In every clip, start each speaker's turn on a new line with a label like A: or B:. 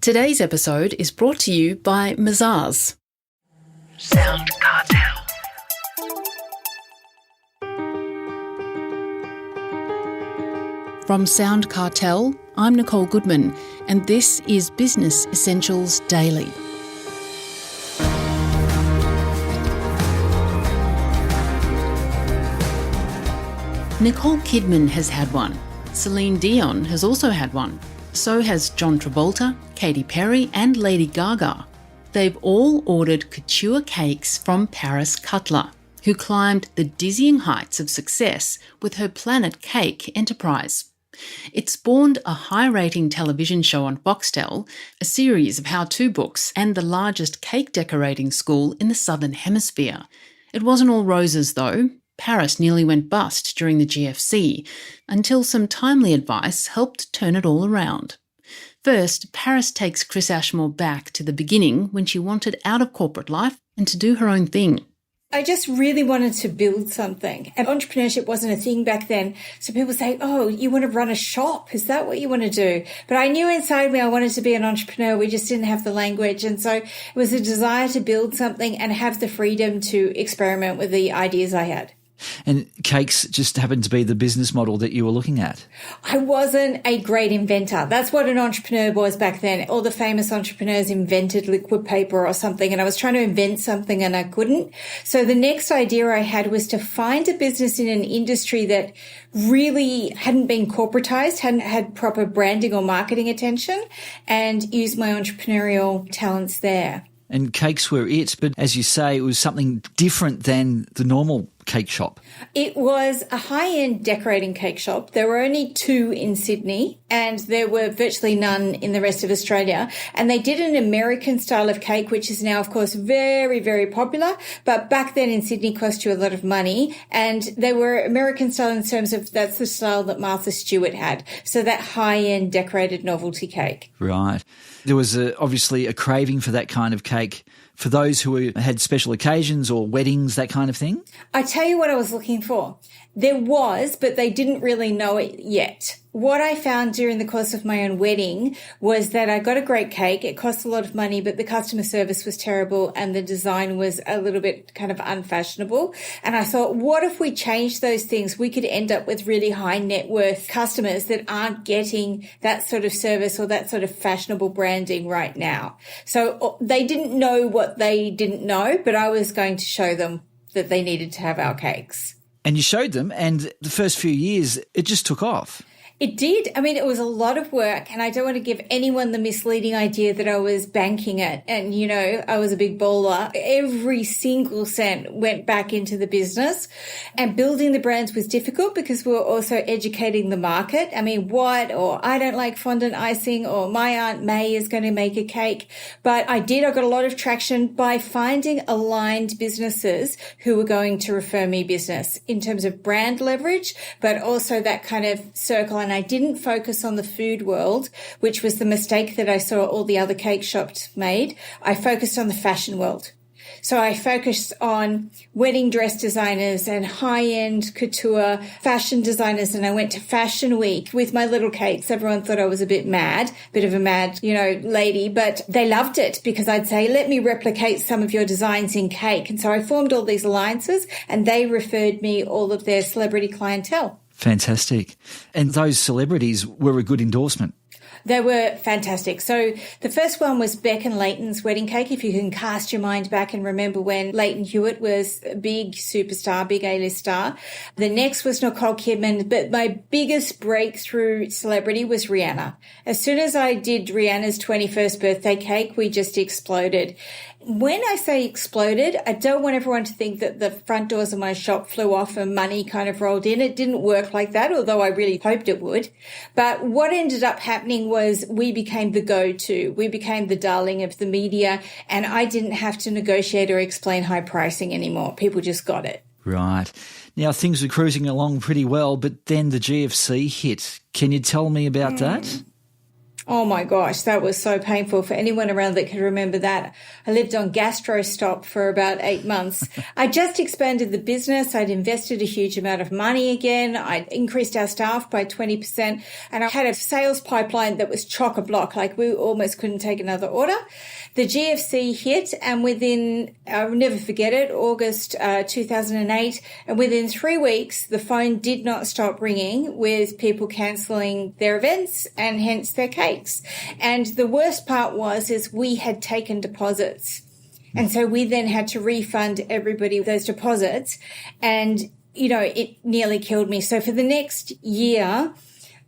A: Today's episode is brought to you by Mazars.
B: SoundCartel.
A: From SoundCartel, I'm Nicole Goodman, and this is Business Essentials Daily. Nicole Kidman has had one. Celine Dion has also had one. So has John Travolta, Katy Perry and Lady Gaga. They've all ordered couture cakes from Paris Cutler, who climbed the dizzying heights of success with her Planet Cake enterprise. It spawned a high-rating television show on Foxtel, a series of how-to books, and the largest cake decorating school in the Southern Hemisphere. It wasn't all roses, though. Paris nearly went bust during the GFC, until some timely advice helped turn it all around. First, Paris takes Chris Ashmore back to the beginning when she wanted out of corporate life and to do her own thing.
C: I just really wanted to build something, and entrepreneurship wasn't a thing back then. So people say, oh, you want to run a shop? Is that what you want to do? But I knew inside me I wanted to be an entrepreneur. We just didn't have the language. And so it was a desire to build something and have the freedom to experiment with the ideas I had.
D: And cakes just happened to be the business model that you were looking at.
C: I wasn't a great inventor. That's what an entrepreneur was back then. All the famous entrepreneurs invented liquid paper or something, and I was trying to invent something and I couldn't. So the next idea I had was to find a business in an industry that really hadn't been corporatized, hadn't had proper branding or marketing attention, and use my entrepreneurial talents there.
D: And cakes were it, but as you say, it was something different than the normal cake shop.
C: It was a high-end decorating cake shop. There were only 2 in Sydney and there were virtually none in the rest of Australia. And they did an American style of cake, which is now, of course, very, very popular. But back then in Sydney cost you a lot of money. And they were American style in terms of that's the style that Martha Stewart had. So that high-end decorated novelty cake.
D: Right. There was obviously a craving for that kind of cake for those who had special occasions or weddings, that kind of thing?
C: I tell you what I was looking for. There was, but they didn't really know it yet. What I found during the course of my own wedding was that I got a great cake. It cost a lot of money, but the customer service was terrible and the design was a little bit kind of unfashionable. And I thought, what if we changed those things? We could end up with really high net worth customers that aren't getting that sort of service or that sort of fashionable branding right now. So they didn't know what they didn't know, but I was going to show them that they needed to have our cakes.
D: And you showed them, and the first few years, it just took off.
C: It did. I mean, it was a lot of work, and I don't want to give anyone the misleading idea that I was banking it and, you know, I was a big bowler. Every single cent went back into the business, and building the brands was difficult because we were also educating the market. I mean, or I don't like fondant icing, or my Aunt May is going to make a cake. But I got a lot of traction by finding aligned businesses who were going to refer me business in terms of brand leverage, but also that kind of circle. And I didn't focus on the food world, which was the mistake that I saw all the other cake shops made. I focused on the fashion world. So I focused on wedding dress designers and high-end couture fashion designers. And I went to Fashion Week with my little cakes. Everyone thought I was a bit of a mad, lady, but they loved it because I'd say, let me replicate some of your designs in cake. And so I formed all these alliances and they referred me all of their celebrity clientele.
D: Fantastic. And those celebrities were a good endorsement.
C: They were fantastic. So the first one was Beck and Leighton's wedding cake. If you can cast your mind back and remember when Leighton Hewitt was a big superstar, big A-list star. The next was Nicole Kidman, but my biggest breakthrough celebrity was Rihanna. As soon as I did Rihanna's 21st birthday cake, we just exploded. When I say exploded, I don't want everyone to think that the front doors of my shop flew off and money kind of rolled in. It didn't work like that, although I really hoped it would. But what ended up happening was we became the go-to. We became the darling of the media, and I didn't have to negotiate or explain high pricing anymore. People just got it.
D: Right. Now, things were cruising along pretty well, but then the GFC hit. Can you tell me about that?
C: Oh my gosh, that was so painful for anyone around that could remember that. I lived on gastro stop for about 8 months. I just expanded the business. I'd invested a huge amount of money again. I'd increased our staff by 20%. And I had a sales pipeline that was chock-a-block. Like we almost couldn't take another order. The GFC hit, and I'll never forget it, August 2008. And within 3 weeks, the phone did not stop ringing with people cancelling their events and hence their cakes. And the worst part is we had taken deposits. And so we then had to refund everybody those deposits. And, it nearly killed me. So for the next year,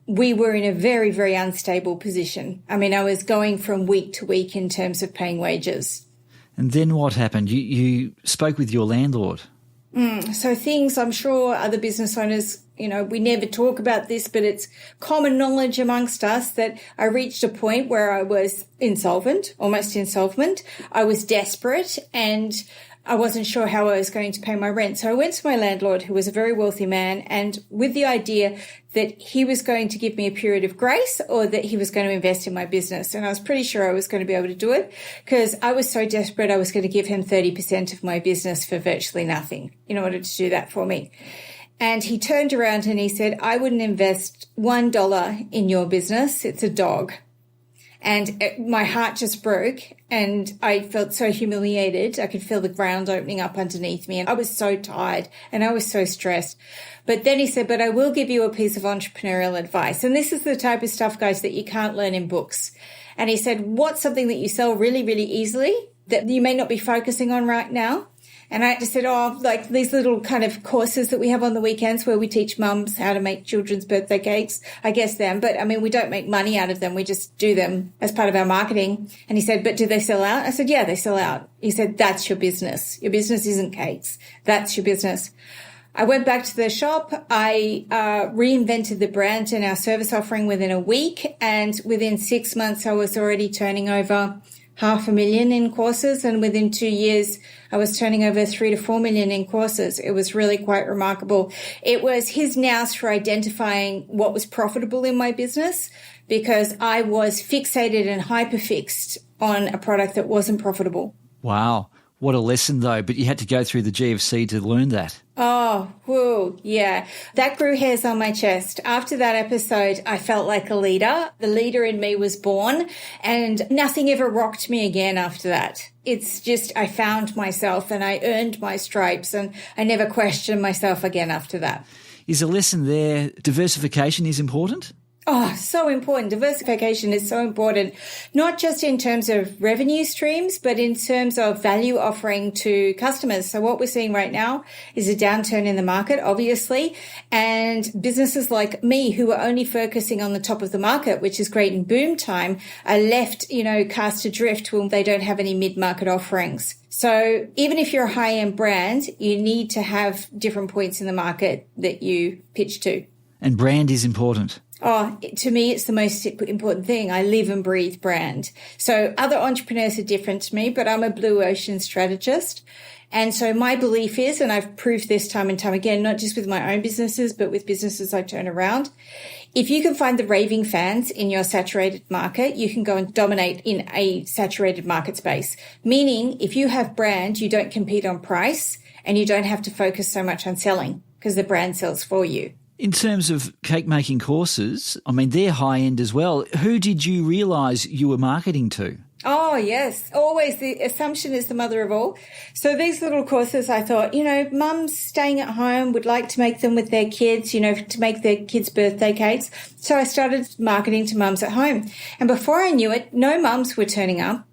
C: we were in a very, very unstable position. I mean, I was going from week to week in terms of paying wages.
D: And then what happened? You spoke with your landlord.
C: So things, I'm sure other business owners, we never talk about this, but it's common knowledge amongst us that I reached a point where I was insolvent, almost insolvent. I was desperate and I wasn't sure how I was going to pay my rent. So I went to my landlord, who was a very wealthy man, and with the idea that he was going to give me a period of grace or that he was going to invest in my business. And I was pretty sure I was going to be able to do it because I was so desperate I was going to give him 30% of my business for virtually nothing in order to do that for me. And he turned around and he said, I wouldn't invest $1 in your business. It's a dog. And my heart just broke and I felt so humiliated. I could feel the ground opening up underneath me and I was so tired and I was so stressed. But then he said, but I will give you a piece of entrepreneurial advice. And this is the type of stuff, guys, that you can't learn in books. And he said, what's something that you sell really, really easily that you may not be focusing on right now? And I just said, like these little kind of courses that we have on the weekends where we teach mums how to make children's birthday cakes. I guess them, but I mean, we don't make money out of them. We just do them as part of our marketing. And he said, but do they sell out? I said, yeah, they sell out. He said, that's your business. Your business isn't cakes. That's your business. I went back to the shop. I reinvented the brand and our service offering within a week. And within 6 months, I was already turning over $500,000 in courses, and within 2 years I was turning over $3 to $4 million in courses. It was really quite remarkable. It was his nous for identifying what was profitable in my business because I was fixated and hyperfixed on a product that wasn't profitable.
D: Wow. What a lesson, though. But you had to go through the GFC to learn that.
C: Oh, whoa, yeah. That grew hairs on my chest. After that episode, I felt like a leader. The leader in me was born, and nothing ever rocked me again after that. It's just I found myself and I earned my stripes, and I never questioned myself again after that.
D: Is a lesson there diversification is important?
C: Oh, so important. Diversification is so important, not just in terms of revenue streams, but in terms of value offering to customers. So what we're seeing right now is a downturn in the market, obviously, and businesses like me who are only focusing on the top of the market, which is great in boom time, are left, cast adrift when they don't have any mid-market offerings. So even if you're a high-end brand, you need to have different points in the market that you pitch to.
D: And brand is important.
C: Oh, to me, it's the most important thing. I live and breathe brand. So other entrepreneurs are different to me, but I'm a blue ocean strategist. And so my belief is, and I've proved this time and time again, not just with my own businesses, but with businesses I turn around. If you can find the raving fans in your saturated market, you can go and dominate in a saturated market space. Meaning, if you have brand, you don't compete on price and you don't have to focus so much on selling because the brand sells for you.
D: In terms of cake making courses, I mean, they're high end as well. Who did you realise you were marketing to?
C: Oh, yes. Always the assumption is the mother of all. So these little courses, I thought, mums staying at home would like to make them with their kids, to make their kids' birthday cakes. So I started marketing to mums at home. And before I knew it, no mums were turning up.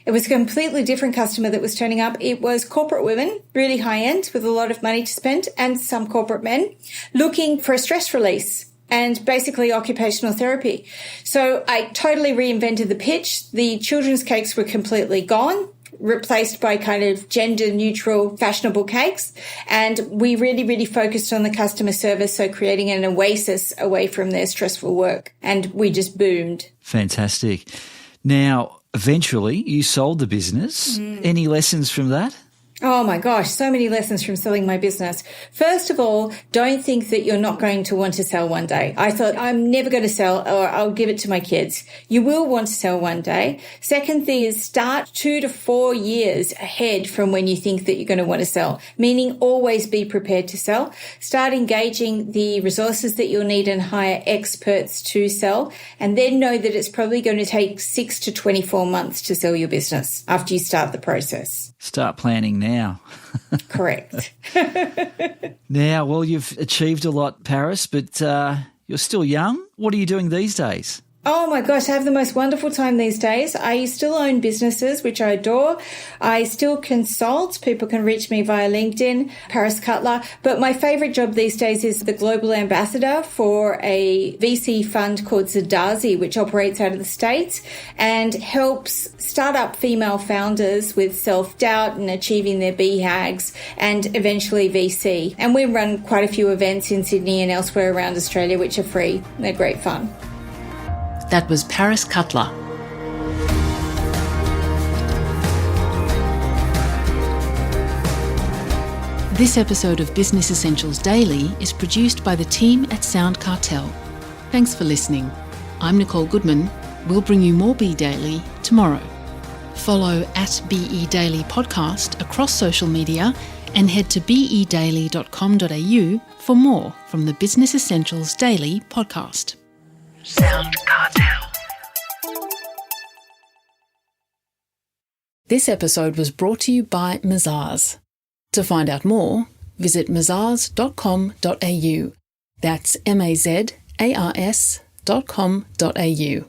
C: It was a completely different customer that was turning up. It was corporate women, really high end with a lot of money to spend, and some corporate men looking for a stress release and basically occupational therapy. So I totally reinvented the pitch. The children's cakes were completely gone, replaced by kind of gender neutral, fashionable cakes. And we really, really focused on the customer service. So creating an oasis away from their stressful work. And we just boomed.
D: Fantastic. Now, eventually, you sold the business. Any lessons from that?
C: Oh my gosh, so many lessons from selling my business. First of all, don't think that you're not going to want to sell one day. I thought I'm never going to sell, or I'll give it to my kids. You will want to sell one day. Second thing is start 2 to 4 years ahead from when you think that you're going to want to sell, meaning always be prepared to sell. Start engaging the resources that you'll need and hire experts to sell, and then know that it's probably going to take 6 to 24 months to sell your business after you start the process.
D: Start planning now.
C: Correct.
D: Now, well, you've achieved a lot, Paris, but you're still young. What are you doing these days?
C: Oh my gosh, I have the most wonderful time these days. I still own businesses, which I adore. I still consult. People can reach me via LinkedIn, Paris Cutler. But my favorite job these days is the global ambassador for a VC fund called Zadazi, which operates out of the States and helps startup female founders with self-doubt and achieving their BHAGs and eventually VC. And we run quite a few events in Sydney and elsewhere around Australia, which are free. They're great fun.
A: That was Paris Cutler. This episode of Business Essentials Daily is produced by the team at SoundCartel. Thanks for listening. I'm Nicole Goodman. We'll bring you more Be Daily tomorrow. Follow @BE Daily Podcast across social media and head to bedaily.com.au for more from the Business Essentials Daily podcast. SoundCartel. This episode was brought to you by Mazars. To find out more, visit mazars.com.au. That's mazars.com.au.